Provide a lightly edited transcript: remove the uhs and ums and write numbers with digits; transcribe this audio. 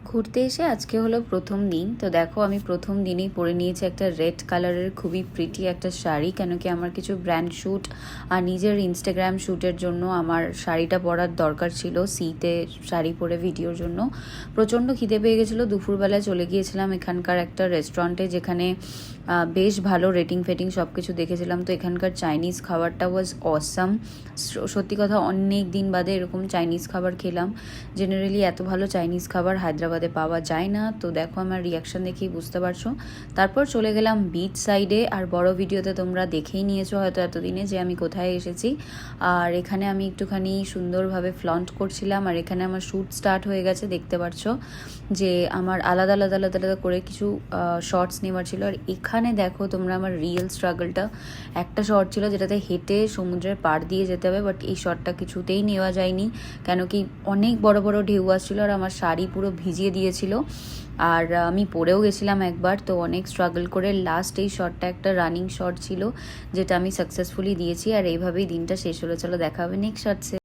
ঘুরতে এসে আজকে হলো প্রথম দিন। তো দেখো আমি প্রথম দিনেই পরে নিয়েছি একটা রেড কালারের খুবই প্রিটি একটা শাড়ি, কেন কি আমার কিছু ব্র্যান্ড শ্যুট আর নিজের ইনস্টাগ্রাম শ্যুটের জন্য আমার শাড়িটা পরার দরকার ছিল। সিতে শাড়ি পরে ভিডিওর জন্য প্রচণ্ড খিদে পেয়ে গেছিলো। দুপুরবেলায় চলে গিয়েছিলাম এখানকার একটা রেস্টুরেন্টে, যেখানে বেশ ভালো রেটিং ফেটিং সব কিছু দেখেছিলাম। তো এখানকার চাইনিজ খাবারটা ওয়াজ অসাম। সত্যি কথা অনেক দিন বাদে এরকম চাইনিজ খাবার খেলাম। জেনারেলি এত ভালো চাইনিজ খাবার হায়দ্রাবাদে পাওয়া যায় না। তো দেখো আমার রিয়াকশান দেখেই বুঝতে পারছো। তারপর চলে গেলাম বিচ সাইডে। আর বড় ভিডিওতে তোমরা দেখেই নিয়েছো হয়তো এতদিনে যে আমি কোথায় এসেছি। আর এখানে আমি একটুখানি সুন্দরভাবে ফ্লন্ট করছিলাম। আর এখানে আমার শ্যুট স্টার্ট হয়ে গেছে, দেখতে পাচ্ছো যে আমার আলাদা আলাদা আলাদা আলাদা করে কিছু শর্টস নেওয়ার ছিল। আর এখানে দেখো তোমরা আমার রিয়েল স্ট্রাগলটা। একটা শর্ট ছিল যেটাতে হেঁটে সমুদ্রের পাড় দিয়ে যেতে হবে, বাট এই শর্টটা কিছুতেই নেওয়া যায়নি, কেন কি অনেক বড় বড় ঢেউ আসছিলো আর আমার শাড়ি পুরো ভিজিয়ে দিয়েছিল। আর আমি পরেও গেছিলাম একবার, তো অনেক স্ট্রাগল করে লাস্ট এই শটটা একটা রানিং শট ছিল, যেটা আমি সাকসেসফুলি দিয়েছি। আর এইভাবেই দিনটা শেষ হলো। চলো দেখা হবে নেক্সট শর্টসে।